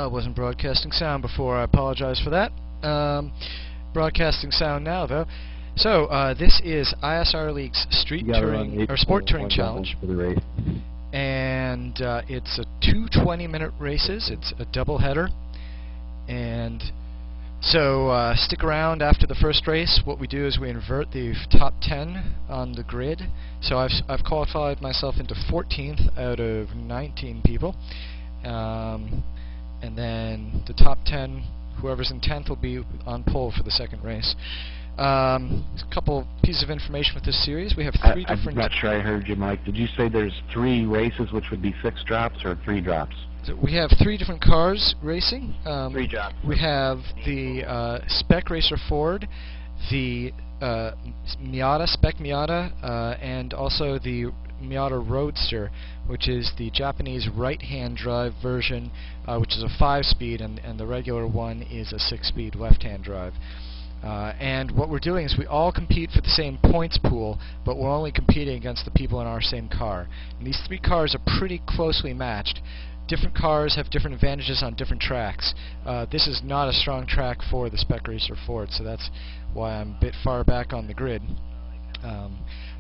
Wasn't broadcasting sound before. I apologize for that. Broadcasting sound now, though. So this is ISRA League's Street Touring or Sport Touring Challenge, and it's a 2 20-minute races. It's a double header, and so stick around after the first race. What we do is we invert the top 10 on the grid. So I've qualified myself into 14th out of 19 people. And then the top 10, whoever's in 10th, will be on pole for the second race. A couple pieces of information with this series. We have three different... I'm not sure I heard you, Mike. Did you say there's 3 races, which would be 6 drops, or 3 drops? So we have 3 different cars racing. 3 drops. We have the Spec Racer Ford, the Spec Miata, and also the Miata Roadster, which is the Japanese right-hand drive version, which is a 5-speed, and the regular one is a 6-speed left-hand drive. And what we're doing is we all compete for the same points pool, but we're only competing against the people in our same car. And these 3 cars are pretty closely matched. Different cars have different advantages on different tracks. This is not a strong track for the Spec Racer Ford, so that's why I'm a bit far back on the grid.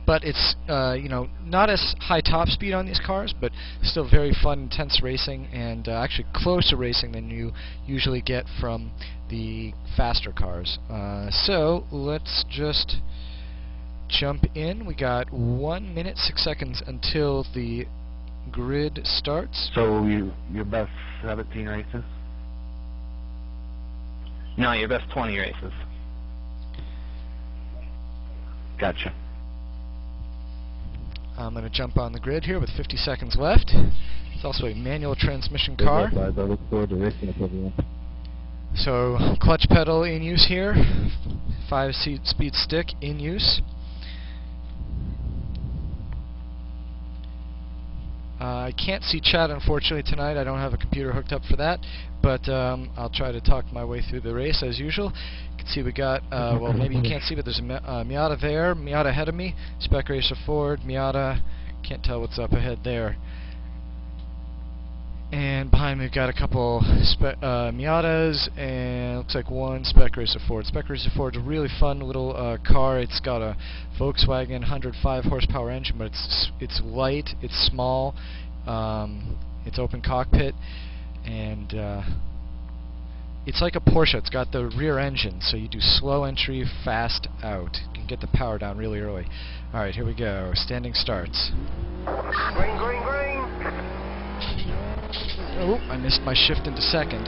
But it's you know, not as high top speed on these cars, but still very fun, intense racing, and actually closer racing than you usually get from the faster cars. So let's just jump in. We got 1 minute 6 seconds until the grid starts. So your best 17 races? No, your best 20 races. Gotcha. I'm going to jump on the grid here with 50 seconds left. It's also a manual transmission car. So clutch pedal in use here, 5-speed stick in use. I can't see chat, unfortunately, tonight. I don't have a computer hooked up for that, but I'll try to talk my way through the race as usual. You can see we got, well, maybe you can't see, but there's a Miata there, Miata ahead of me, Spec Racer Ford, Miata, can't tell what's up ahead there. And behind me we've got a couple Miatas, and looks like 1 Spec Racer Ford. Spec Racer Ford's a really fun little car. It's got a Volkswagen 105 horsepower engine, but it's light, it's small, it's open cockpit, and it's like a Porsche. It's got the rear engine, so you do slow entry, fast out. You can get the power down really early. Alright, here we go. Standing starts. Green, green, green! Oh, I missed my shift into second.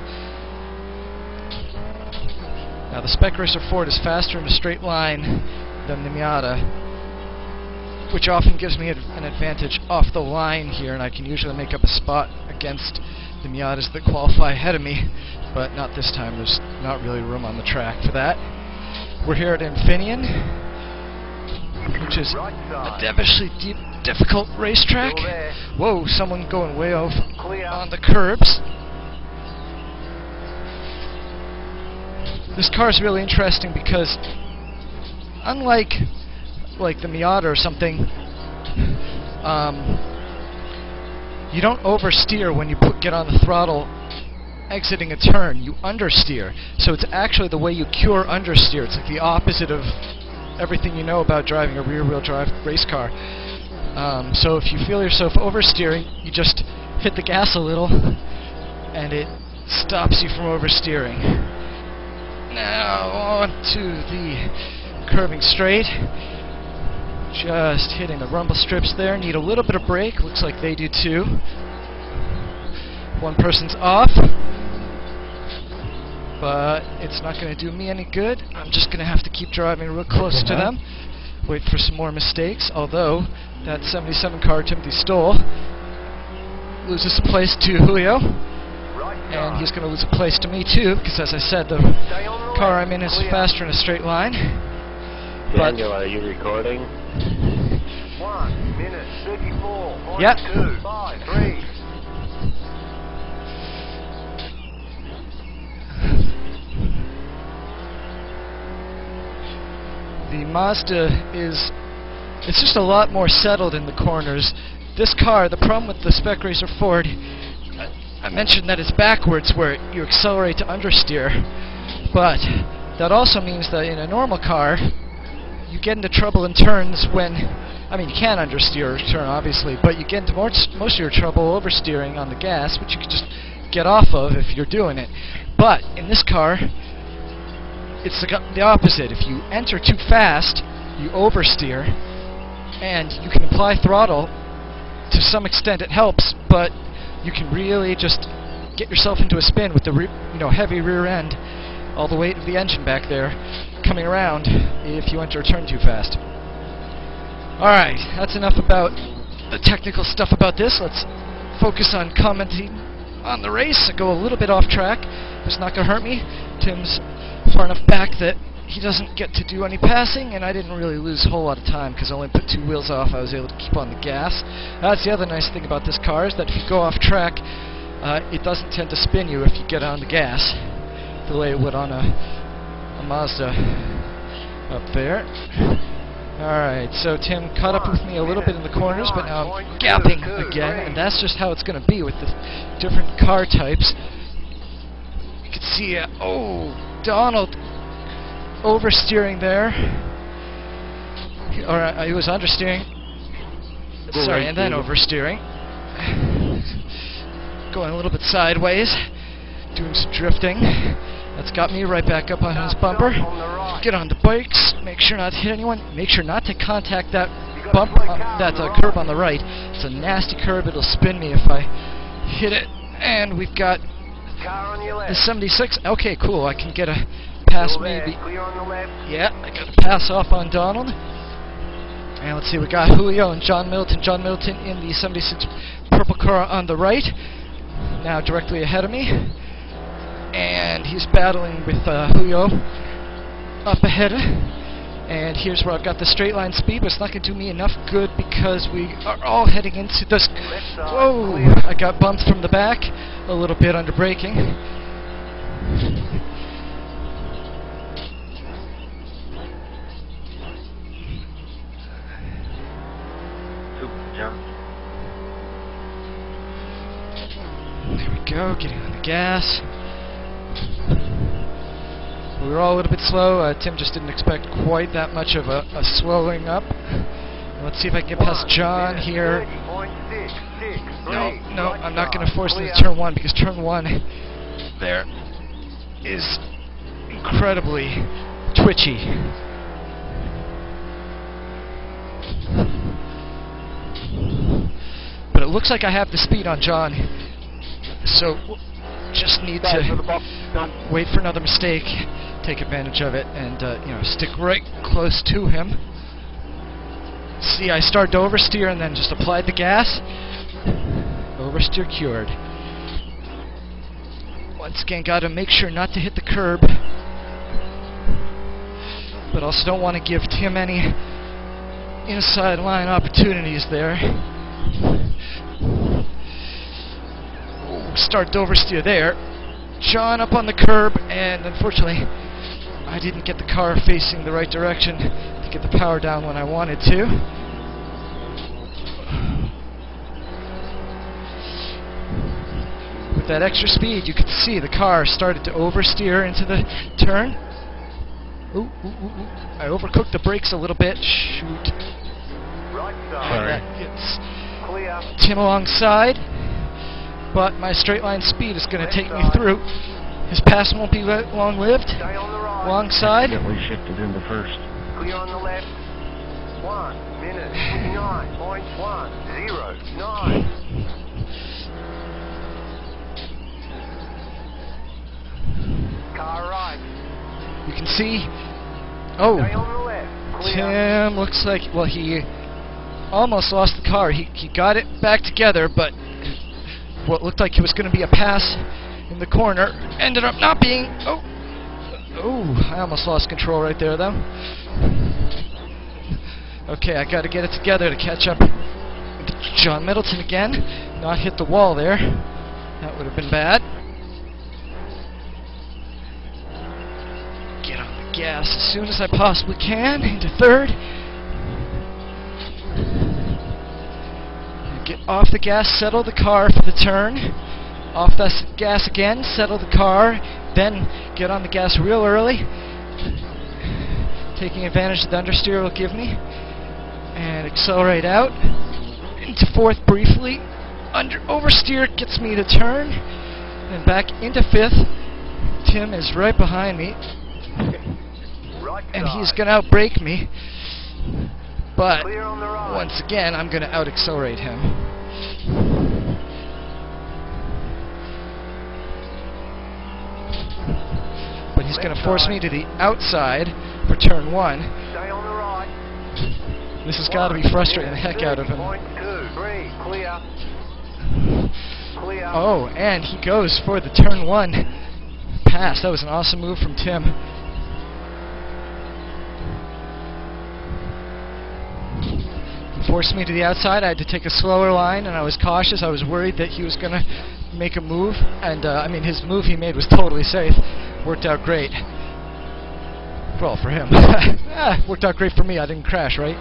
Now the Spec Racer Ford is faster in a straight line than the Miata, which often gives me an advantage off the line here, and I can usually make up a spot against the Miatas that qualify ahead of me, but not this time. There's not really room on the track for that. We're here at Infineon, which is a devilishly difficult racetrack. Whoa, someone going way off on the curbs. This car is really interesting because, unlike the Miata or something, you don't oversteer when you get on the throttle exiting a turn. You understeer. So it's actually the way you cure understeer. It's like the opposite of everything you know about driving a rear-wheel drive race car. So if you feel yourself oversteering, you just hit the gas a little, and it stops you from oversteering. Now on to the curving straight. Just hitting the rumble strips there. Need a little bit of brake. Looks like they do too. One person's off, but it's not going to do me any good. I'm just going to have to keep driving real close to them. Wait for some more mistakes, although that 77 car Timothy stole loses a place to Julio, and he's going to lose a place to me too, because as I said, the car I'm in is faster in a straight line. Daniel, are you recording? 1 minute 34. Yep. 2, 5, 3. The Mazda it's just a lot more settled in the corners. This car, the problem with the Spec Racer Ford, I I mentioned that it's backwards where you accelerate to understeer, but that also means that in a normal car, you get into trouble in turns when, I mean, you can understeer a turn, obviously, but you get into most of your trouble oversteering on the gas, which you can just get off of if you're doing it. But in this car, it's the opposite. If you enter too fast, you oversteer, and you can apply throttle. To some extent it helps, but you can really just get yourself into a spin with the heavy rear end, all the weight of the engine back there coming around if you enter a turn too fast. Alright, that's enough about the technical stuff about this. Let's focus on commenting on the race. I go a little bit off track. It's not going to hurt me. Tim's far enough back that he doesn't get to do any passing, and I didn't really lose a whole lot of time because I only put 2 wheels off. I was able to keep on the gas. That's the other nice thing about this car, is that if you go off track, it doesn't tend to spin you if you get on the gas the way it would on a Mazda up there. Alright, so Tim caught up with me a little bit in the corners, but now I'm gapping again, and that's just how it's going to be with the different car types. You can see, Donald oversteering there. Or he was understeering. Sorry, and then oversteering. Going a little bit sideways, doing some drifting. That's got me right back up on his bumper. Get on the bikes, make sure not to hit anyone, make sure not to contact that bump, that curb on the right. It's a nasty curb, it'll spin me if I hit it. And we've got the 76. Okay, cool, I can get a pass maybe. Yeah, I got a pass off on Donald. And let's see, we got Julio and John Middleton. John Middleton in the 76 purple car on the right, now directly ahead of me. And he's battling with Julio up ahead. And here's where I've got the straight line speed, but it's not going to do me enough good because we are all heading into this. Whoa! I got bumped from the back a little bit under braking. There we go, getting on the gas. We were all a little bit slow. Tim just didn't expect quite that much of a slowing up. Let's see if I can get past John here. No, I'm not going to force it into turn 1 because turn 1 there is incredibly twitchy. But it looks like I have the speed on John, so just need to wait for another mistake, take advantage of it, and stick right close to him. See, I started to oversteer and then just applied the gas. Oversteer cured. Once again, got to make sure not to hit the curb, but also don't want to give Tim any inside line opportunities there. Start to oversteer there. John up on the curb, and unfortunately I didn't get the car facing the right direction to get the power down when I wanted to. With that extra speed, you could see the car started to oversteer into the turn. Ooh. I overcooked the brakes a little bit. Shoot. That gets Tim alongside. But my straight line speed is going to take me through. His pass won't be long-lived. Alongside. We shifted into first. Clear on the left. 1 minute 59.109. Car right. You can see. Stay on the left. Tim looks like, well, he almost lost the car. He got it back together, but what looked like it was going to be a pass in the corner ended up not being. I almost lost control right there, though. Okay, I got to get it together to catch up to John Middleton again. Not hit the wall there. That would have been bad. Get on the gas as soon as I possibly can into third. Get off the gas, settle the car for the turn. off the gas again, settle the car, then get on the gas real early, taking advantage of the understeer will give me, and accelerate out into fourth briefly. Oversteer gets me to turn, and back into fifth. Tim is right behind me, Right and he's side. going to outbrake me, but Clear on the right. once again I'm going to out-accelerate him. But he's going to force me to the outside for turn one. Stay on the right. This has got to be frustrating the heck out of him. 0.2, 3, clear. Clear. Oh, and he goes for the turn one pass. That was an awesome move from Tim. He forced me to the outside. I had to take a slower line, and I was cautious. I was worried that he was going to make a move, and I mean, his move he made was totally safe. Worked out great. Well, for him. Worked out great for me. I didn't crash, right?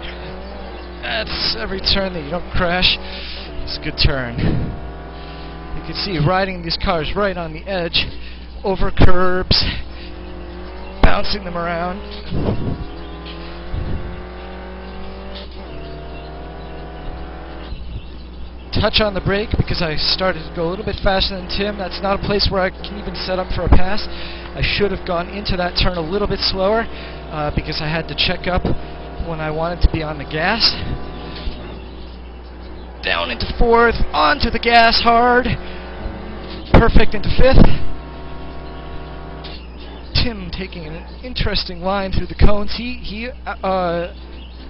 That's every turn that you don't crash. It's a good turn. You can see riding these cars right on the edge, over curbs, bouncing them around. Touch on the brake because I started to go a little bit faster than Tim. That's not a place where I can even set up for a pass. I should have gone into that turn a little bit slower because I had to check up when I wanted to be on the gas. Down into fourth, onto the gas hard. Perfect into fifth. Tim taking an interesting line through the cones. He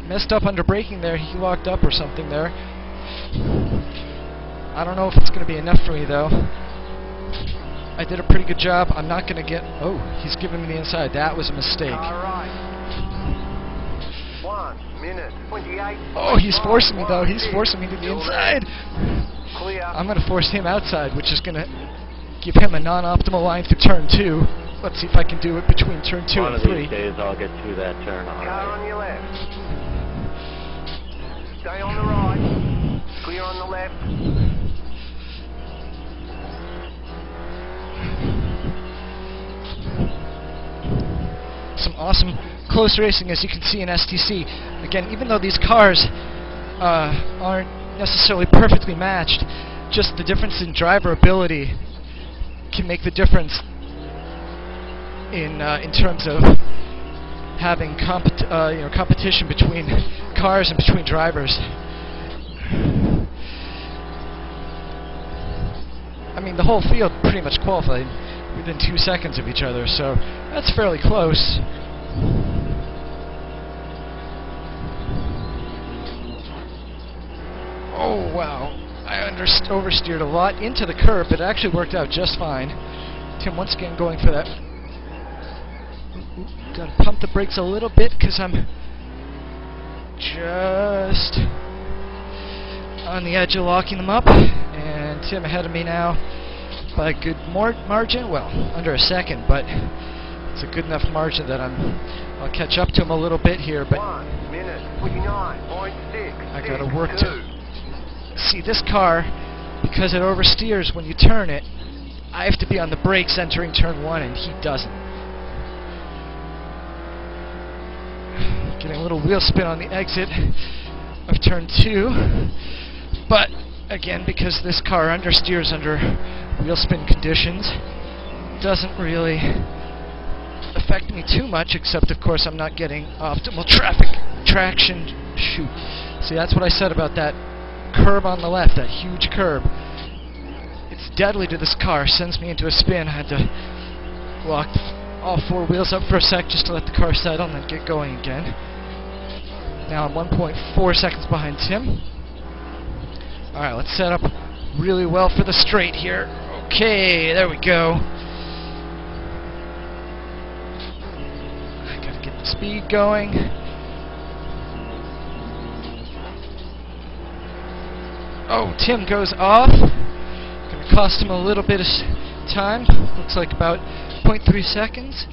messed up under braking there. He locked up or something there. I don't know if it's going to be enough for me though. I did a pretty good job. I'm not going to get... Oh, he's giving me the inside. That was a mistake. Car right. 1 minute, 28. Oh, he's forcing me though. He's forcing me to the inside. Clear. I'm going to force him outside, which is going to give him a non-optimal line through turn 2. Let's see if I can do it between turn 2 One and of 3. these days I'll get through that turn all Car right. on your left. Stay on the right. Clear on the left. Some awesome close racing, as you can see in STC. Again, even though these cars aren't necessarily perfectly matched, just the difference in driver ability can make the difference in terms of having competition between cars and between drivers. I mean, the whole field pretty much qualified within 2 seconds of each other, so that's fairly close. Oh wow, I oversteered a lot into the curb, but it actually worked out just fine. Tim once again going for that. Gotta pump the brakes a little bit because I'm just on the edge of locking them up, and Tim ahead of me now by a good margin. Well, under a second, but it's a good enough margin that I'll catch up to him a little bit here. But 1 minute, 29.6. I gotta work to see this car, because it oversteers when you turn it. I have to be on the brakes entering turn 1, and he doesn't. Getting a little wheel spin on the exit of turn 2, but again, because this car understeers under wheel spin conditions, doesn't really affect me too much, except of course I'm not getting optimal traction. Shoot. See, that's what I said about that curb on the left, that huge curb. It's deadly to this car, sends me into a spin. I had to lock all 4 wheels up for a sec just to let the car settle and then get going again. Now I'm 1.4 seconds behind Tim. Alright, let's set up really well for the straight here. Okay, there we go. I gotta get the speed going. Oh, Tim goes off. Gonna cost him a little bit of time. Looks like about 0.3 seconds.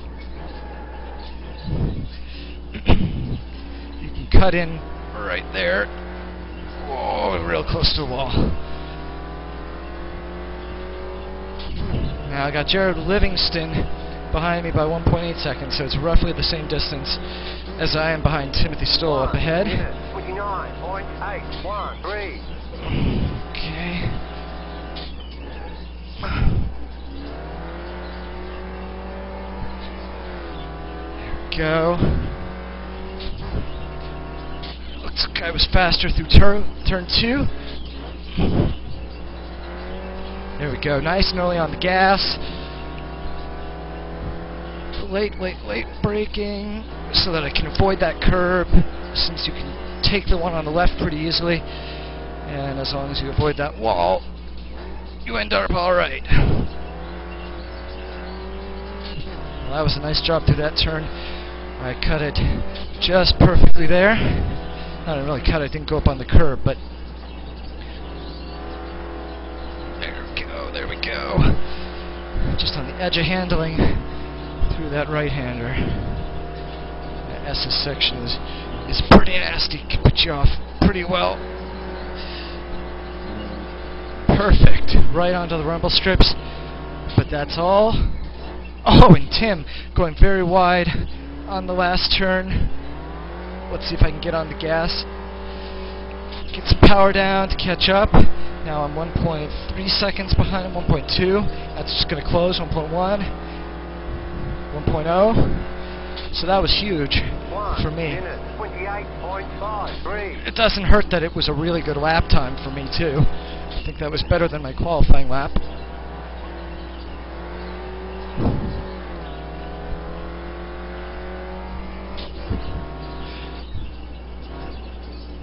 You can cut in right there. Whoa, real close to the wall. Now I got Jared Livingston behind me by 1.8 seconds, so it's roughly the same distance as I am behind Timothy Stoll up ahead. 29.813. Okay. There we go. Looks like I was faster through turn 2. There we go. Nice and early on the gas. Late braking so that I can avoid that curb, since you can take the one on the left pretty easily, and as long as you avoid that wall, you end up alright. Well, that was a nice job through that turn. I cut it just perfectly there. I didn't really cut it, didn't go up on the curb, but there we go. Just on the edge of handling through that right-hander. That S's section is pretty nasty, can put you off pretty well. Perfect, right onto the rumble strips, but that's all. Oh, and Tim going very wide on the last turn. Let's see if I can get on the gas. Get some power down to catch up. Now I'm 1.3 seconds behind him, 1.2. That's just going to close, 1.1, 1.0. So that was huge for me. It doesn't hurt that it was a really good lap time for me, too. I think that was better than my qualifying lap.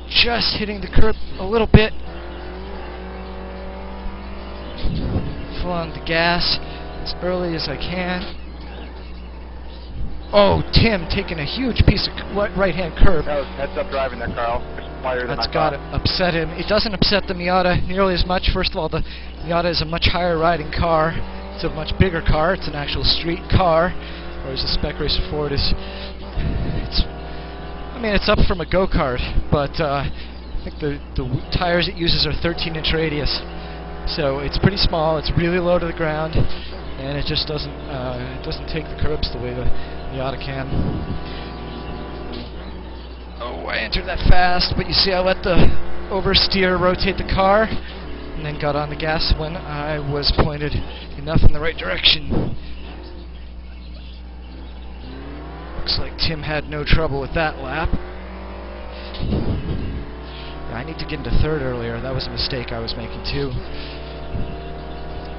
Just hitting the curb a little bit. Full on the gas as early as I can. Oh, Tim taking a huge piece of right-hand curb. That was heads-up driving there, Carl. That's got to upset him. It doesn't upset the Miata nearly as much. First of all, the Miata is a much higher riding car. It's a much bigger car. It's an actual street car, whereas the Spec Racer Ford is. It's up from a go-kart, but I think the tires it uses are 13-inch radius, so it's pretty small. It's really low to the ground, and it just doesn't take the curbs the way the Miata can. Oh, I entered that fast, but you see I let the oversteer rotate the car, and then got on the gas when I was pointed enough in the right direction. Looks like Tim had no trouble with that lap. Yeah, I need to get into third earlier. That was a mistake I was making too.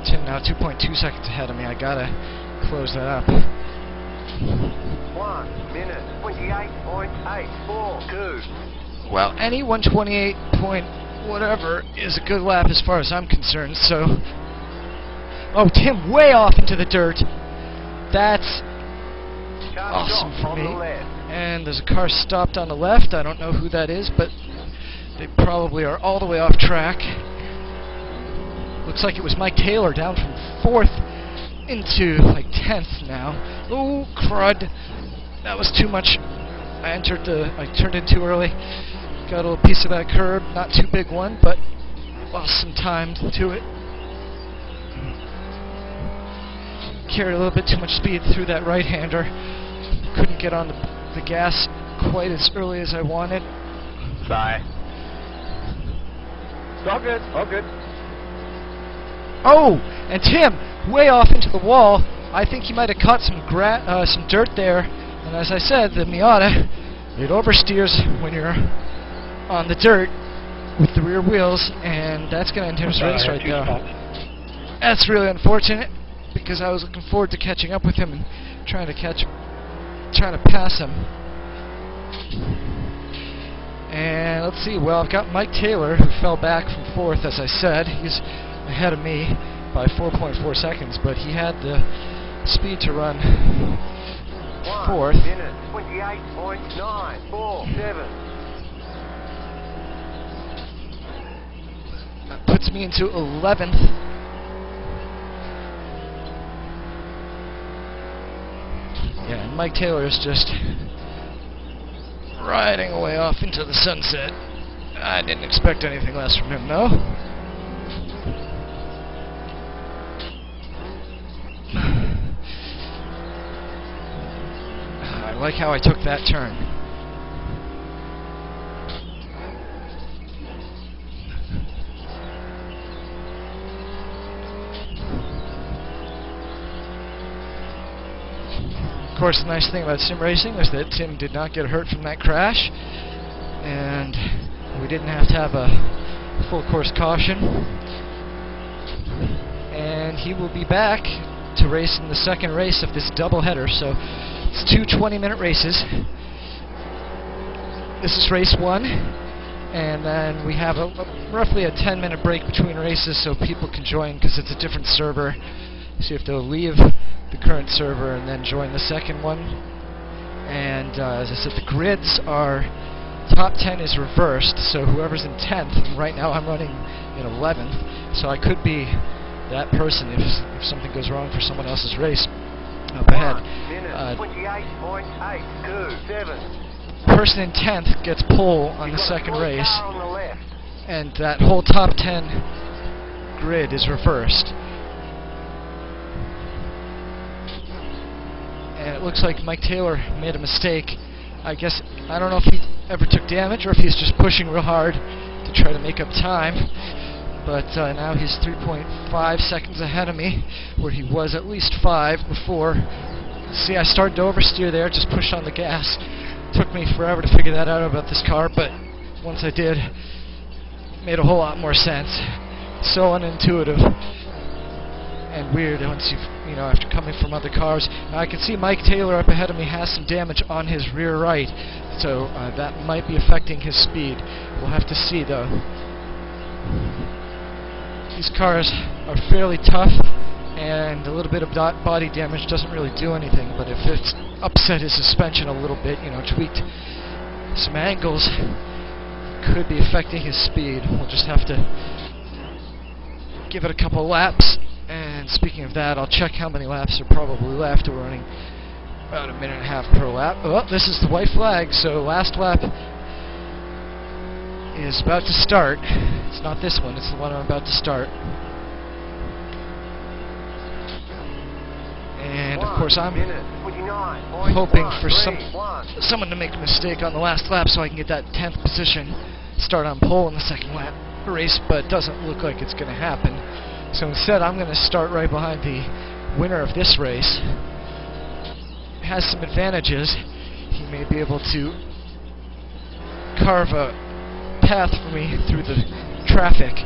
Tim now 2.2 seconds ahead of me. I gotta close that up. 1 minute 28.842. Well, any 128 point whatever is a good lap as far as I'm concerned. So, oh, Tim way off into the dirt. That's awesome for me. And there's a car stopped on the left. I don't know who that is, but they probably are all the way off track. Looks like it was Mike Taylor down from 4th into like 10th now. Oh, crud. That was too much. I turned in too early. Got a little piece of that curb. Not too big one, but lost some time to it. Carried a little bit too much speed through that right-hander. Couldn't get on the gas quite as early as I wanted. Sigh. It's all good. All good. Oh, and Tim way off into the wall. I think he might have caught some dirt there. And as I said, the Miata, it oversteers when you're on the dirt with the rear wheels, and that's going to end his race right there. That's really unfortunate, because I was looking forward to catching up with him and trying to pass him. And let's see, well, I've got Mike Taylor, who fell back from 4th, as I said. He's ahead of me by 4.4 seconds, but he had the speed to run 4th. 1 minute 28.947. That puts me into 11th. Yeah, and Mike Taylor is just riding away off into the sunset. I didn't expect anything less from him, though. I like how I took that turn. Of course, the nice thing about sim racing is that Tim did not get hurt from that crash, and we didn't have to have a full course caution. And he will be back to race in the second race of this doubleheader. So it's two 20-minute races. This is race 1, and then we have roughly a 10-minute break between races so people can join because it's a different server. So you have to leave the current server and then join the second one. And as I said, the grids are top 10 is reversed, so whoever's in 10th, and right now I'm running in 11th, so I could be that person if something goes wrong for someone else's race up ahead. 28.827. Person in 10th gets pole on the second race, and that whole top 10 grid is reversed. And it looks like Mike Taylor made a mistake. I guess, I don't know if he ever took damage or if he's just pushing real hard to try to make up time. But now he's 3.5 seconds ahead of me, where he was at least 5 before. See, I started to oversteer there, just pushed on the gas. Took me forever to figure that out about this car, but once I did, it made a whole lot more sense. So unintuitive and weird once you know, after coming from other cars. Now I can see Mike Taylor up ahead of me has some damage on his rear right, so that might be affecting his speed. We'll have to see though. These cars are fairly tough, and a little bit of body damage doesn't really do anything, but if it's upset his suspension a little bit, you know, tweaked some angles, could be affecting his speed. We'll just have to give it a couple laps. And speaking of that, I'll check how many laps are probably left. We're running about 1.5 minutes per lap. Oh, this is the white flag, so last lap is about to start. It's not this one, it's the one I'm about to start. And of course I'm hoping for someone to make a mistake on the last lap so I can get that 10th position, start on pole in the second lap race, but it doesn't look like it's going to happen. So instead I'm going to start right behind the winner of this race. Has some advantages. He may be able to carve a path for me through the traffic.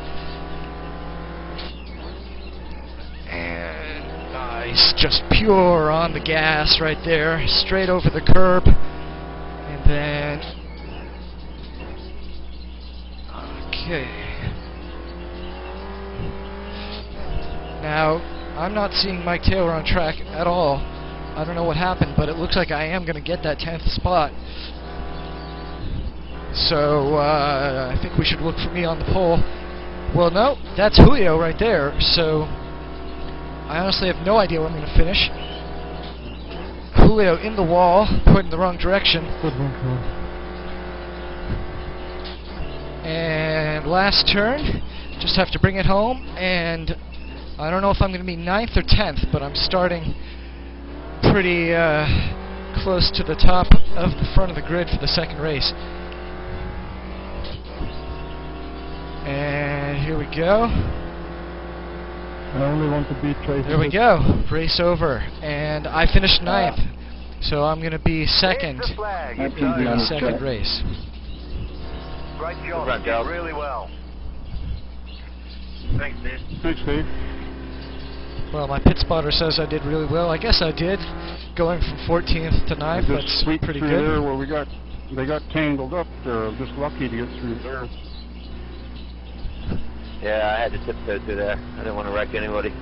And nice, just pure on the gas right there, straight over the curb. And then, okay. Now, I'm not seeing Mike Taylor on track at all. I don't know what happened, but it looks like I am going to get that 10th spot. So, I think we should look for me on the pole. Well, no, that's Julio right there, so I honestly have no idea where I'm going to finish. Julio in the wall, pointing the wrong direction. And last turn, just have to bring it home, and I don't know if I'm going to be 9th or 10th, but I'm starting pretty close to the top of the front of the grid for the second race. And here we go. I only want to beat Tracy. There we go. Race over. And I finished 9th. So I'm going to be second in the second race. Great job. You did really well. Thanks, Steve. Thanks, Steve. Well, my pit spotter says I did really well. I guess I did. Going from 14th to 9th, that's pretty good. There where they got tangled up there. I'm just lucky to get through there. Yeah, I had to tiptoe through there. I didn't want to wreck anybody.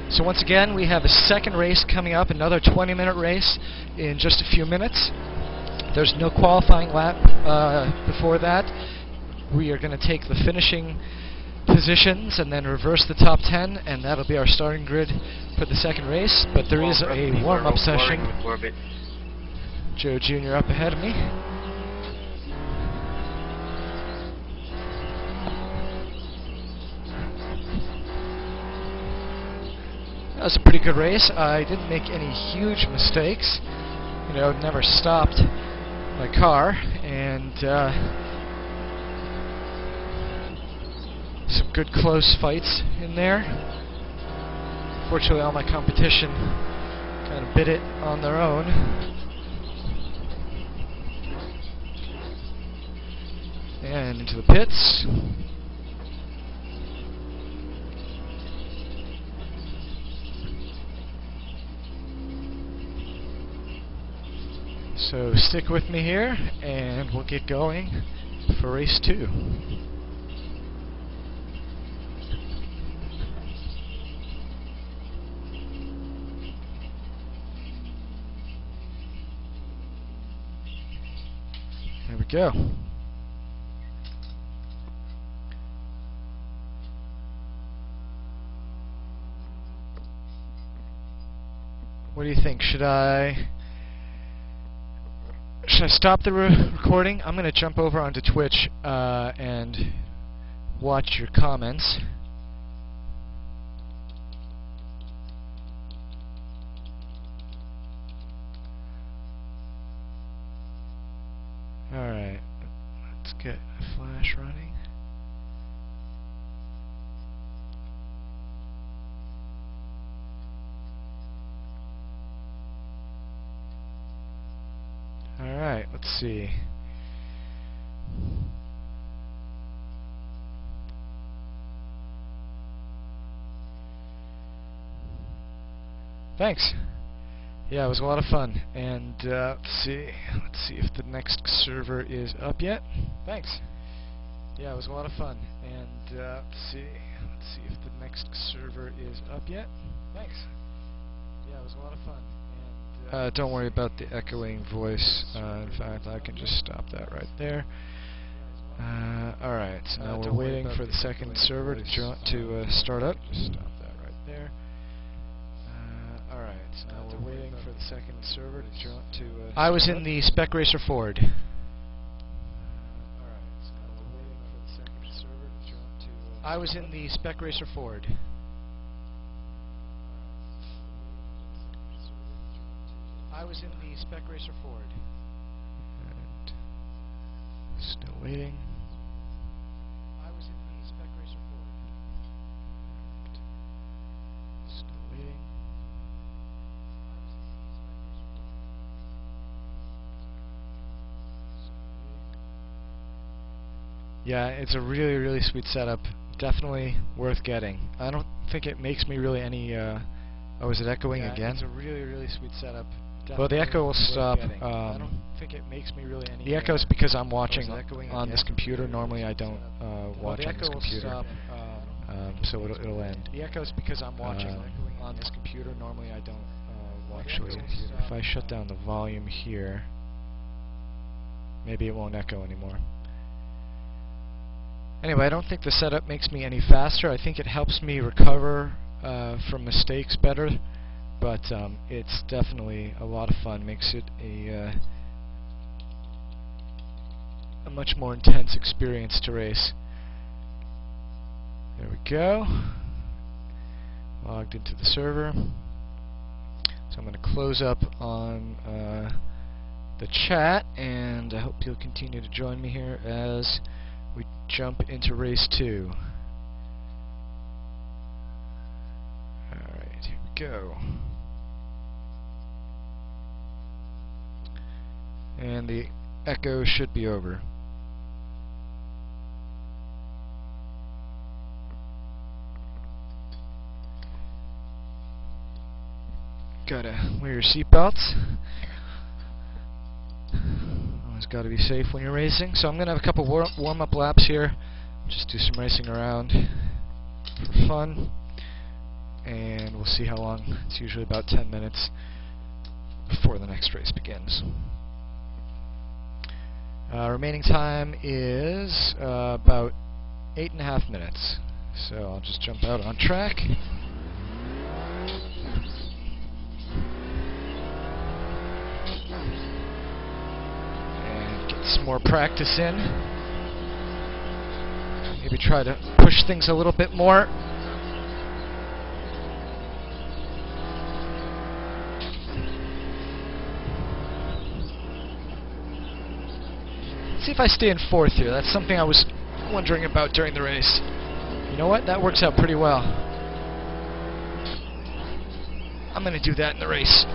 So once again, we have a second race coming up, another 20-minute race in just a few minutes. There's no qualifying lap before that. We are going to take the finishing positions and then reverse the top 10, and that'll be our starting grid for the second race. But there is a warm-up session. Joe Jr. up ahead of me. That was a pretty good race. I didn't make any huge mistakes. you know, never stopped my car, and some good close fights in there. Fortunately, all my competition kind of bit it on their own. And into the pits. So stick with me here, and we'll get going for race 2. There we go. What do you think? Should I stop the recording? I'm going to jump over onto Twitch and watch your comments. Alright, let's get a flash running. Alright, let's see. Thanks. Yeah, it was a lot of fun. And let's see if the next server is up yet. Thanks. Yeah, it was a lot of fun. And let's see if the next server is up yet. Thanks. Yeah, it was a lot of fun. And don't worry about the echoing voice. In fact, I can just stop that right there. Alright, so now we're waiting for the second server to start up. Just stop that right there. Alright, so now we're waiting for the second server to I was in the Spec Racer Ford. Alright, so now we're waiting for the second server to I was in the Spec Racer Ford. I was in the Spec Racer Ford. And still waiting. I was in the Spec Racer Ford. And still waiting. Yeah, it's a really, really sweet setup. Definitely worth getting. I don't think it makes me really any. Oh, is it echoing again? It's a really, really sweet setup. Well, the echo will stop. I don't think it makes me really any. The echo is because I'm watching on this computer. Normally, I don't watch on this computer. So it'll end. The echo is because I'm watching on this computer. Normally, I don't watch. Actually, if I shut down the volume here, maybe it won't echo anymore. Anyway, I don't think the setup makes me any faster. I think it helps me recover from mistakes better. But it's definitely a lot of fun. Makes it a much more intense experience to race. There we go. Logged into the server. So I'm going to close up on the chat, and I hope you'll continue to join me here as we jump into race 2. Alright, here we go. And the echo should be over. Gotta wear your seatbelts. Always gotta be safe when you're racing. So I'm gonna have a couple warm-up laps here. Just do some racing around for fun. And we'll see how long. It's usually about 10 minutes before the next race begins. Remaining time is about 8.5 minutes. So I'll just jump out on track. And get some more practice in. Maybe try to push things a little bit more. Let's see if I stay in 4th here. That's something I was wondering about during the race. You know what? That works out pretty well. I'm going to do that in the race.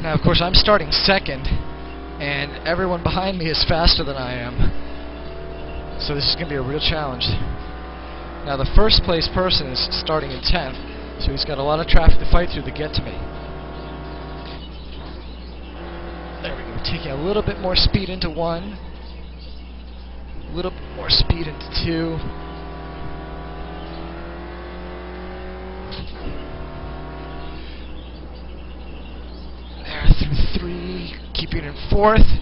Now, of course, I'm starting 2nd, and everyone behind me is faster than I am. So this is going to be a real challenge. Now, the 1st place person is starting in 10th, so he's got a lot of traffic to fight through to get to me. There we go. Taking a little bit more speed into 1, a little bit more speed into 2. Through 3, keeping in 4th.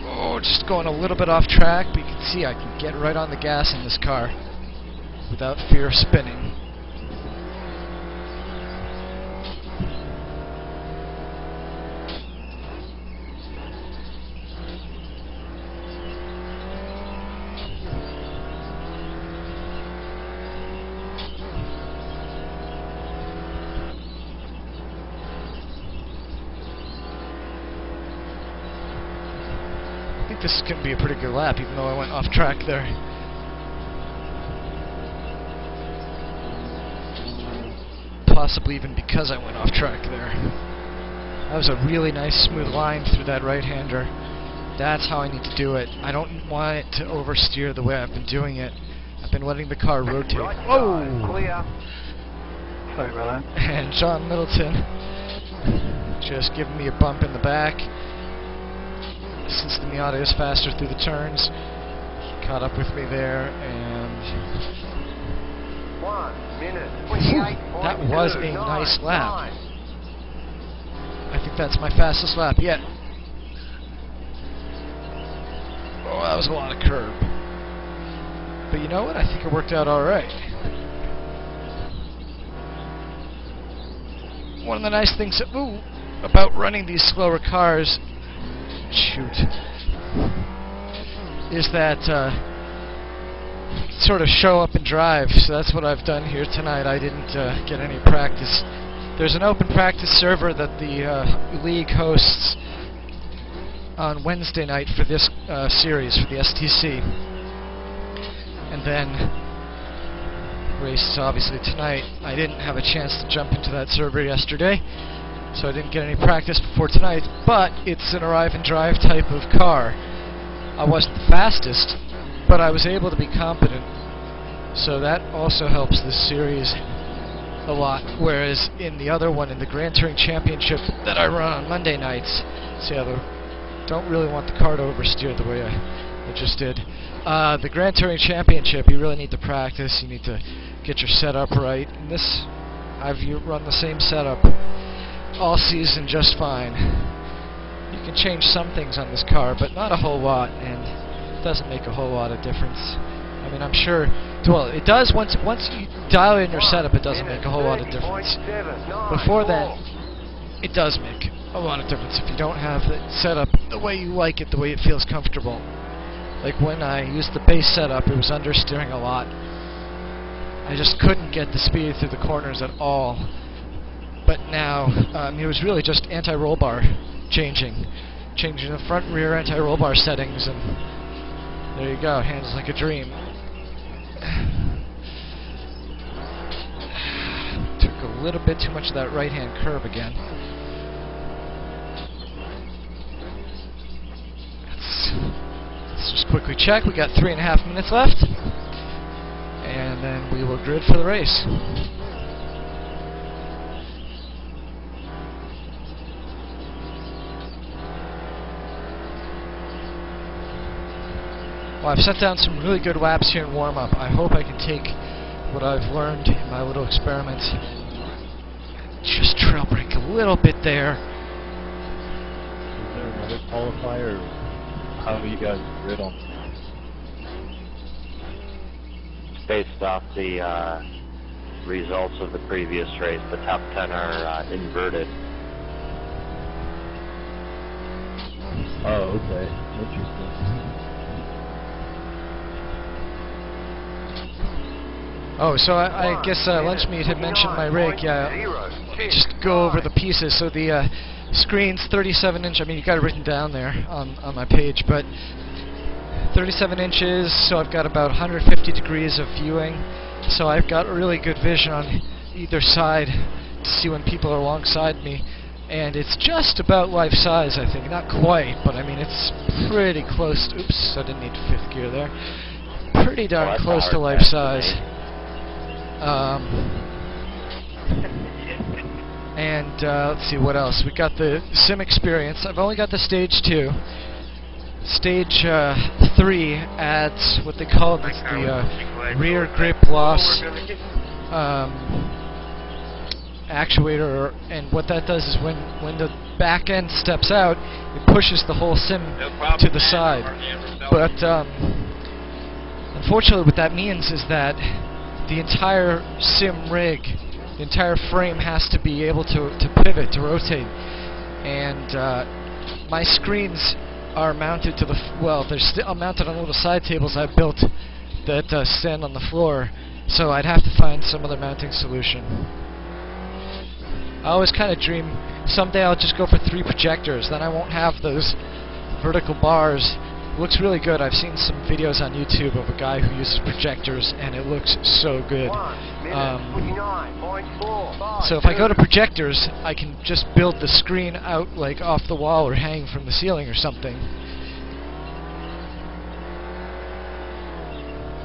Oh, just going a little bit off track, but you can see I can get right on the gas in this car without fear of spinning. I think this is going to be a pretty good lap, even though I went off track there. Possibly even because I went off track there. That was a really nice smooth line through that right-hander. That's how I need to do it. I don't want it to oversteer the way I've been doing it. I've been letting the car rotate. Whoa! Clear. Sorry about that. And John Middleton just giving me a bump in the back. Since the Miata is faster through the turns, caught up with me there, and 1 minute. that was a nice lap. I think that's my fastest lap yet. Oh, that was a lot of curb. But you know what? I think it worked out alright. One of the nice things about running these slower cars is that sort of show up and drive. So that's what I've done here tonight. I didn't get any practice. There's an open practice server that the league hosts on Wednesday night for this series, for the STC. And then races obviously tonight. I didn't have a chance to jump into that server yesterday, so I didn't get any practice before tonight, but it's an arrive and drive type of car. I wasn't the fastest, but I was able to be competent, so that also helps this series a lot, whereas in the other one, in the Grand Touring Championship that I run on Monday nights, see, I don't really want the car to oversteer the way I just did. The Grand Touring Championship, you really need to practice, you need to get your setup right, and this, I've run the same setup all season just fine. You can change some things on this car, but not a whole lot, and it doesn't make a whole lot of difference. I mean, I'm sure, well, it does once you dial in your setup, it doesn't make a whole lot of difference. Before that, it does make a lot of difference if you don't have it set up the way you like it, the way it feels comfortable. Like when I used the base setup, it was understeering a lot. I just couldn't get the speed through the corners at all. But now, it was really just anti-roll bar changing the front rear anti-roll bar settings, and there you go, handles like a dream. Took a little bit too much of that right-hand curve again. Let's just quickly check. We got 3.5 minutes left, and then we will grid for the race. Well, I've set down some really good laps here in warm-up. I hope I can take what I've learned in my little experiment. Just trail brake a little bit there. Is there another qualifier? How do you guys grid on? Based off the results of the previous race, the top 10 are inverted. Oh, okay. Interesting. Oh, so I guess Lunchmeat had mentioned my rig. Yeah, just go over the pieces. So the screen's 37-inch. I mean, you got it written down there on my page, but 37 inches. So I've got about 150 degrees of viewing. So I've got really good vision on either side to see when people are alongside me. And it's just about life size, I think. Not quite, but I mean, it's pretty close. Oops, I didn't need fifth gear there. Pretty darn close to life size. Let's see what else. We got the sim experience. I've only got the stage 2. Stage 3 adds what they call the rear grip loss actuator, and what that does is when the back end steps out, it pushes the whole sim to the side. But unfortunately, what that means is that the entire sim rig, the entire frame has to be able to pivot, to rotate. And my screens are mounted to the, well, they're still mounted on little side tables I've built that stand on the floor, so I'd have to find some other mounting solution. I always kind of dream someday I'll just go for 3 projectors, then I won't have those vertical bars. It looks really good. I've seen some videos on YouTube of a guy who uses projectors, and it looks so good. So if I go to projectors, I can just build the screen out like off the wall or hang from the ceiling or something.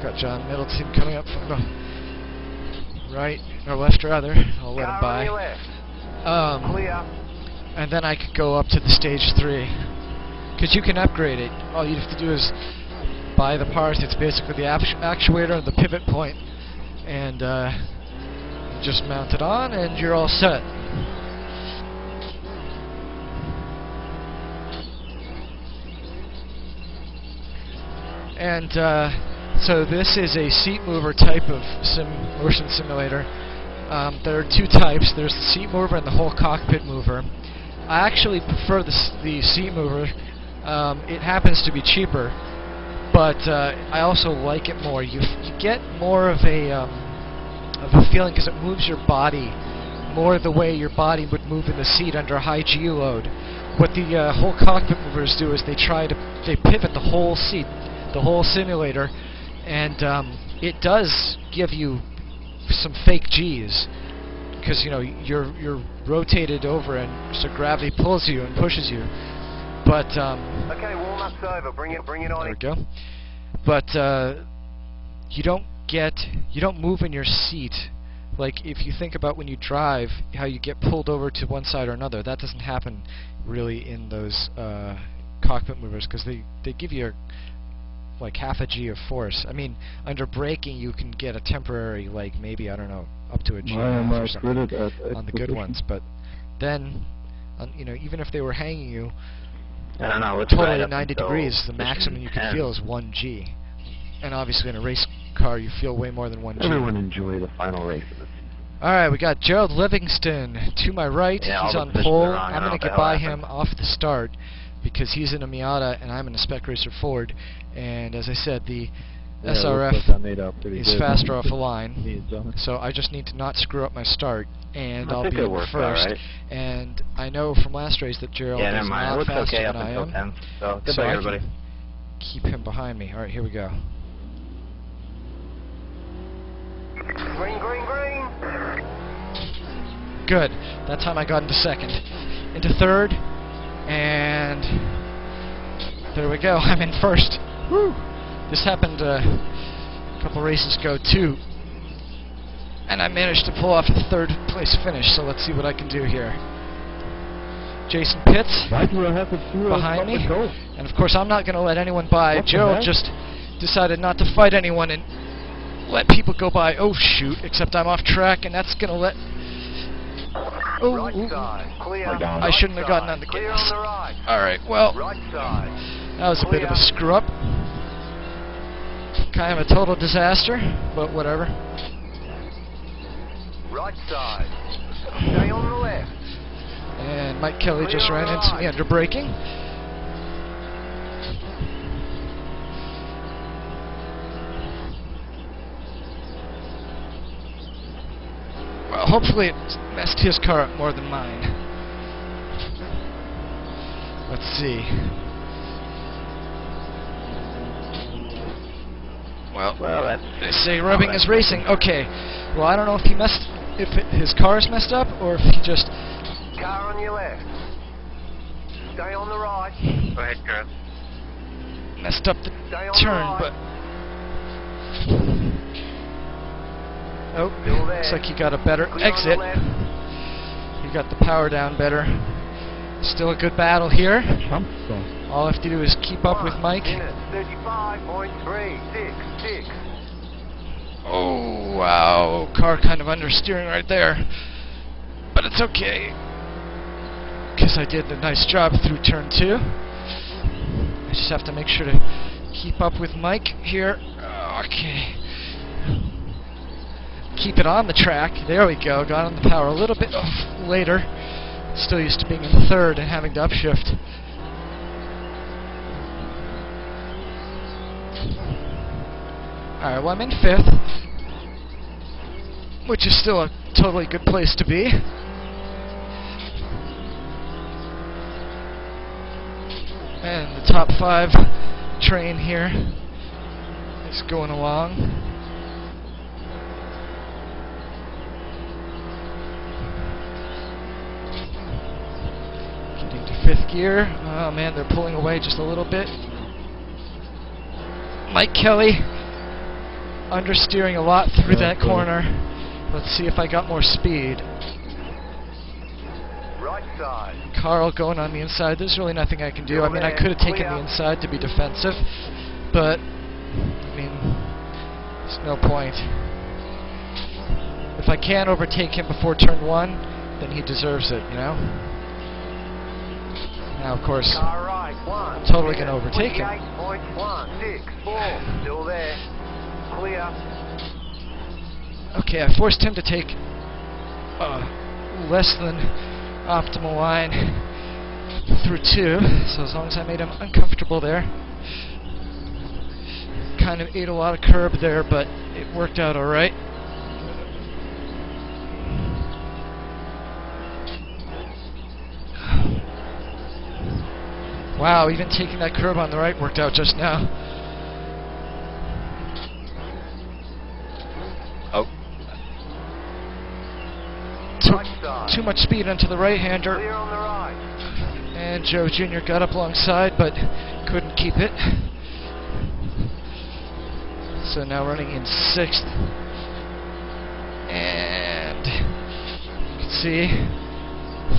Got John Middleton coming up from the right, or left rather. I'll let him by. And then I could go up to the stage 3. Because you can upgrade it. All you have to do is buy the parts. It's basically the actuator and the pivot point, and just mount it on, and you're all set. And so this is a seat mover type of motion simulator. There are 2 types. There's the seat mover and the whole cockpit mover. I actually prefer the seat mover. It happens to be cheaper, but I also like it more. You get more of a feeling because it moves your body more the way your body would move in the seat under a high G load. What the whole cockpit movers do is they pivot the whole seat, the whole simulator, and it does give you some fake G's because you're rotated over, and so gravity pulls you and pushes you. But okay, warm-up's over. Bring it on. There we go. But you don't move in your seat. Like if you think about when you drive, how you get pulled over to one side or another. That doesn't happen really in those cockpit movers because they give you like half a G of force. I mean, under braking you can get a temporary, like maybe, I don't know, up to a G and a half or something on the good ones. But then, even if they were hanging you, I don't know, totally at 90 degrees, the maximum you can feel is 1 G. And obviously in a race car you feel way more than 1 G. Everyone enjoy the final race. Alright, we got Gerald Livingston to my right. Yeah, he's on pole. I'm going to get by him off the start because he's in a Miata and I'm in a Spec Racer Ford. And as I said, the SRF is faster off the line. So I just need to not screw up my start, and I'll be first. Right. And I know from last race that Gerald is not faster than I am. So goodbye, everybody. Keep him behind me. Alright, here we go. Green, green, green. Good. That time I got into second. Into third, and there we go. I'm in first. Woo! This happened a couple races ago too, and I managed to pull off a 3rd place finish. So let's see what I can do here. Jason Pitts behind me, and of course I'm not going to let anyone by. Gerald just decided not to fight anyone and let people go by. Oh shoot, except I'm off track and that's gonna let... Oh, Right ooh, side, clear. I shouldn't have gotten on the Clear gas. on the right. Alright, well, Right side. that was a bit of a screw up. Kind of a total disaster, but whatever. Right side. Stay on the left. And Mike Kelly just Clear ran on the into me right. under braking. Well, hopefully it messed his car up more than mine. Let's see. Well, they say rubbing is racing. Okay. Well, I don't know if he messed, his car's messed up, or if he just Car on your left. Stay on the right. Go ahead, Chris. messed up the Stay on the turn, right. but oh, Still there. looks like he got a better Clear on the exit. left. He got the power down better. Still a good battle here. Something. All I have to do is keep up with Mike. 1 minute 35.366. Oh, wow. Car kind of understeering right there. But it's okay. Because I did the nice job through turn 2. I just have to make sure to keep up with Mike here. Okay. Keep it on the track. There we go. Got on the power a little bit later. Still used to being in third and having to upshift. Alright, well I'm in 5th, which is still a totally good place to be. And the top 5 train here is going along. Getting to 5th gear. Oh man, they're pulling away just a little bit. Mike Kelly understeering a lot through that corner. Let's see if I got more speed. Right side. Carl going on the inside. There's really nothing I can do. I mean, I could have taken the inside to be defensive, but I mean, there's no point. If I can't overtake him before turn 1, then he deserves it, you know? Now, of course, Car right. 1 totally gonna overtake him. 28.164. Still there. Clear. Okay, I forced him to take less than optimal line through 2, so as long as I made him uncomfortable there. Kind of ate a lot of curb there, but it worked out alright. Wow, even taking that curb on the right worked out just now. Oh. Right side. Too much speed onto the right-hander. Clear on the right. And Joe Jr. got up alongside, but couldn't keep it. So now running in 6th. And you can see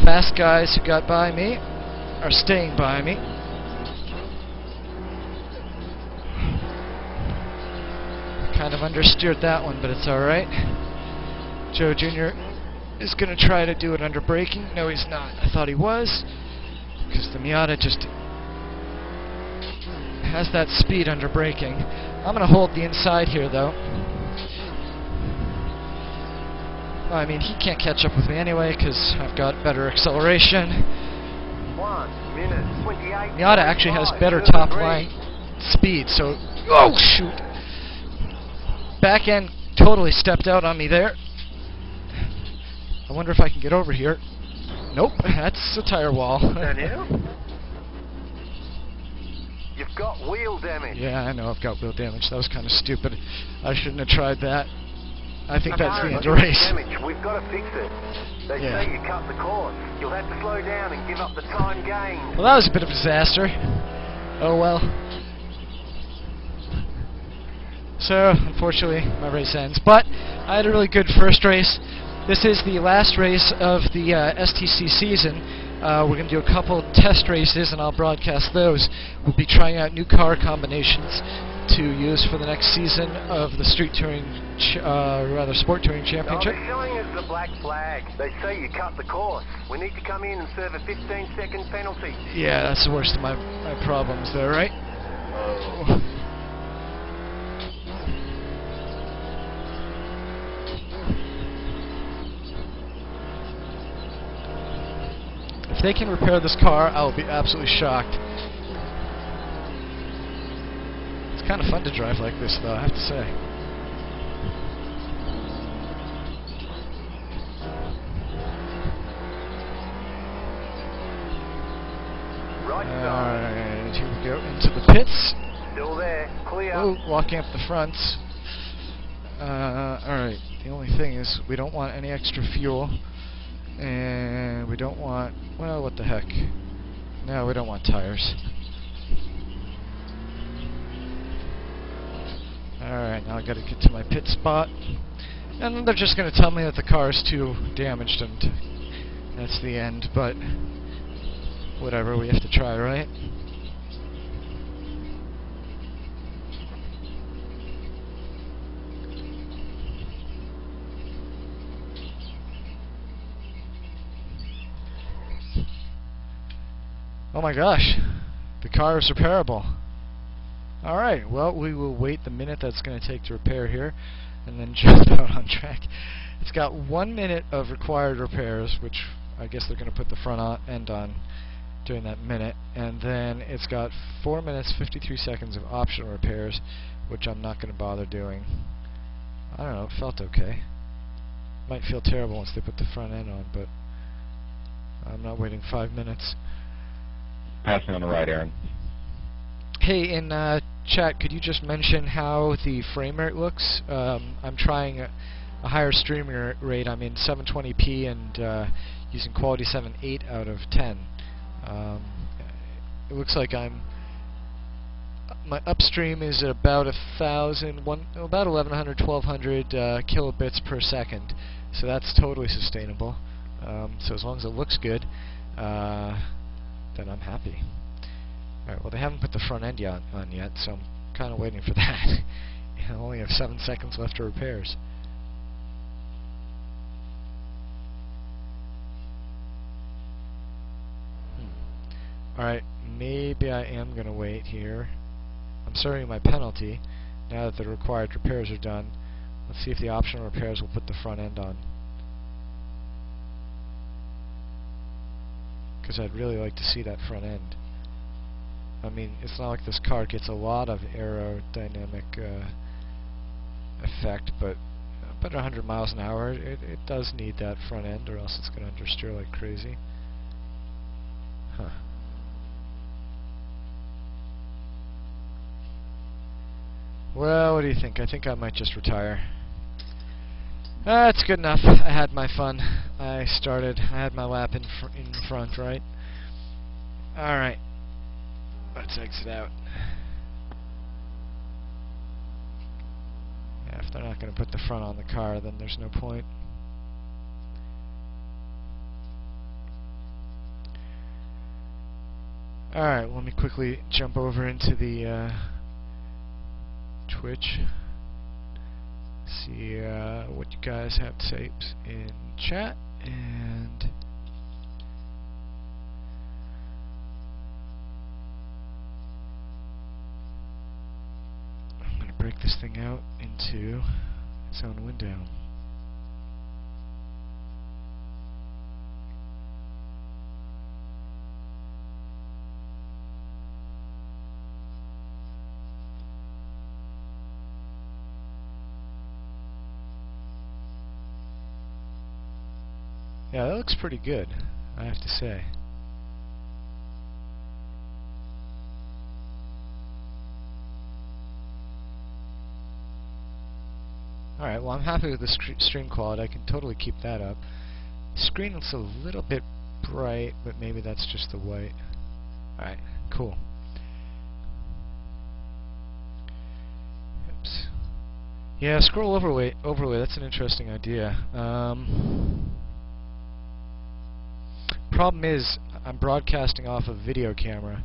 fast guys who got by me are staying by me. Kind of understeered that one, but it's alright. Joe Jr. is going to try to do it under braking. No, he's not. I thought he was, because the Miata just has that speed under braking. I'm going to hold the inside here, though. I mean, he can't catch up with me anyway, because I've got better acceleration. 1 minute 28. Miata actually has better top line speed, so... Oh, shoot! Back end totally stepped out on me there. I wonder if I can get over here. Nope, that's a tire wall. Daniel? You've got wheel damage. Yeah, I know I've got wheel damage. That was kind of stupid. I shouldn't have tried that. I think that's the end of the race. Damage. We've got to fix it. They say you cut the cord. You'll have to slow down and give up the time gained. Well, that was a bit of a disaster. Oh well. So, unfortunately, my race ends. But I had a really good first race. This is the last race of the STC season. We're going to do a couple test races, and I'll broadcast those. We'll be trying out new car combinations. to use for the next season of the Street Touring, Sport Touring Championship? They're showing us the black flag. They say you cut the course. We need to come in and serve a 15-second penalty. Yeah, that's the worst of my problems there, right? Oh. If they can repair this car, I'll be absolutely shocked. It's kind of fun to drive like this, though, I have to say. Alright, here we go into the pits. Still there. Clear. Oh, locking up the fronts. Alright, the only thing is we don't want any extra fuel. And we don't want, well, what the heck. No, we don't want tires. Alright, now I gotta get to my pit spot. And they're just gonna tell me that the car is too damaged and that's the end, but whatever, we have to try, right? Oh my gosh, the car is repairable. Alright, well, we will wait the minute that's going to take to repair here, and then jump out on track. It's got 1 minute of required repairs, which I guess they're going to put the front end on during that minute, and then it's got 4 minutes 53 seconds of optional repairs, which I'm not going to bother doing. I don't know, it felt okay. Might feel terrible once they put the front end on, but I'm not waiting 5 minutes. Passing on the right, Aaron. Hey, in chat, could you just mention how the frame rate looks? I'm trying a higher streaming rate. I'm in 720p and using quality 7.8 out of 10. It looks like my upstream is at about 1100, 1200 kilobits per second. So that's totally sustainable. So as long as it looks good, then I'm happy. Alright, well, they haven't put the front end on yet, so I'm kind of waiting for that. I only have 7 seconds left for repairs. Alright, maybe I am going to wait here. I'm serving my penalty now that the required repairs are done. Let's see if the optional repairs will put the front end on. Because I'd really like to see that front end. I mean, it's not like this car gets a lot of aerodynamic effect, but about 100 miles an hour, it does need that front end, or else it's going to understeer like crazy. Huh. Well, what do you think? I think I might just retire. That's good enough. I had my fun. I had my lap in front, right? Alright. Let's exit out. Yeah, if they're not going to put the front on the car, then there's no point. Alright, let me quickly jump over into the Twitch. See what you guys have to say in chat, and I'm going to break this thing out into its own window. Yeah, that looks pretty good, I have to say. Alright, well, I'm happy with the stream quality. I can totally keep that up. The screen looks a little bit bright, but maybe that's just the white. Alright, cool. Oops. Yeah, scroll overlay, that's an interesting idea. Problem is, I'm broadcasting off a video camera,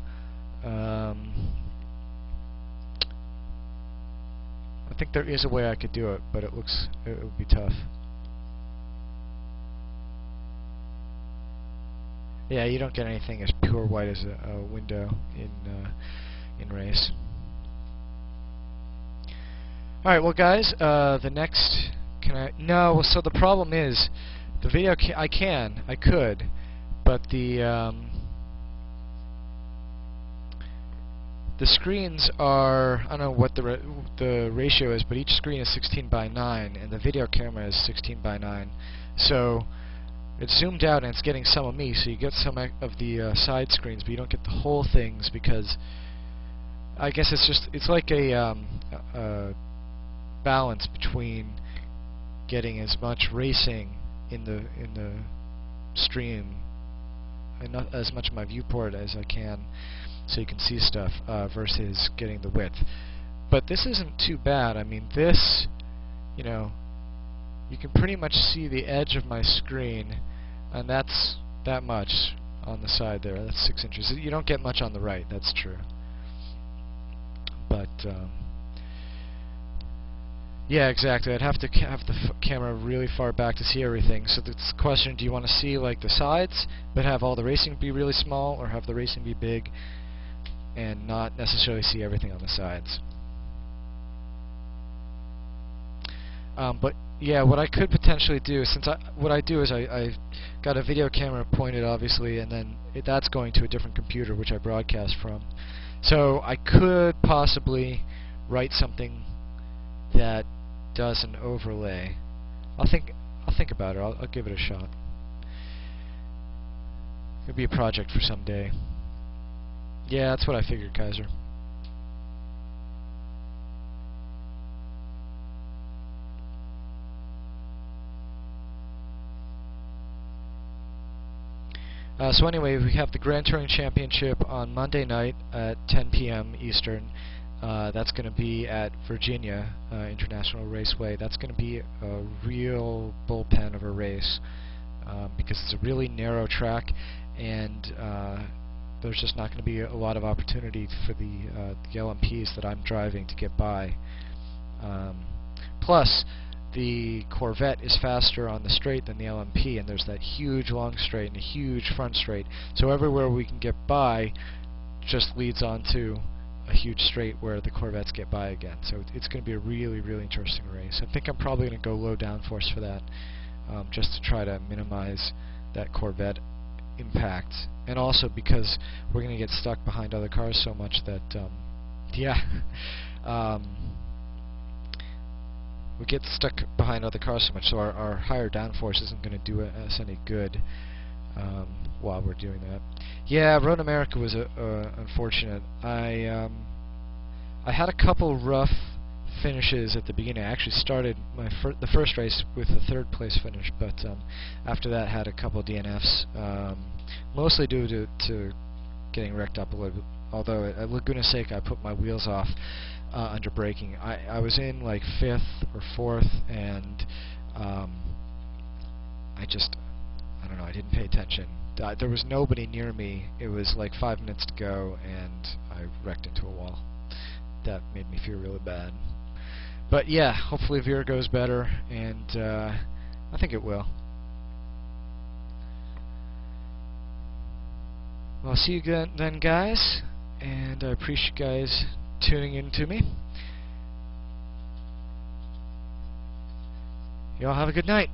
think there is a way I could do it, but it would be tough. Yeah, you don't get anything as pure white as a window in race. All right, well, guys, the next no. Well, so the problem is the video. I could, but the screens are, I don't know what the ratio is, but each screen is 16:9, and the video camera is 16:9. So it's zoomed out and it's getting some of me, so you get some of the side screens, but you don't get the whole things because I guess it's like a balance between getting as much racing in the stream and not as much of my viewport as I can, so you can see stuff, versus getting the width. But this isn't too bad. I mean, this, you know, you can pretty much see the edge of my screen, and that's that much on the side there. That's 6 inches. You don't get much on the right, that's true. But yeah, exactly. I'd have to have the camera really far back to see everything. So it's the question: do you want to see like the sides, but have all the racing be really small, or have the racing be big and not necessarily see everything on the sides? But yeah, what I could potentially do, since what I do is I got a video camera pointed, obviously, and then that's going to a different computer which I broadcast from. So I could possibly write something that does an overlay. I'll think about it. I'll give it a shot. It'll be a project for some day. Yeah, that's what I figured, Kaiser. So anyway, we have the Grand Touring Championship on Monday night at 10 p.m. Eastern. That's going to be at Virginia International Raceway. That's going to be a real bullpen of a race because it's a really narrow track, and there's just not going to be a lot of opportunity for the LMPs that I'm driving to get by. Plus, the Corvette is faster on the straight than the LMP, and there's that huge long straight and a huge front straight. So everywhere we can get by just leads on to a huge straight where the Corvettes get by again. So it's going to be a really, really interesting race. I think I'm probably going to go low downforce for that, just to try to minimize that Corvette impact. And also because we're going to get stuck behind other cars so much that, yeah, we get stuck behind other cars so much, so our higher downforce isn't going to do us any good while we're doing that. Yeah, Road America was unfortunate. I had a couple rough finishes at the beginning. I actually started the first race with a third place finish, but after that had a couple DNFs, mostly due to getting wrecked up a little bit. Although at Laguna Seca I put my wheels off under braking. I was in like 5th or 4th, and I don't know, I didn't pay attention. There was nobody near me. It was like 5 minutes to go, and I wrecked into a wall. That made me feel really bad. But yeah, hopefully Vera goes better, and I think it will. Well, I'll see you then, guys, and I appreciate you guys tuning in to me. Y'all have a good night.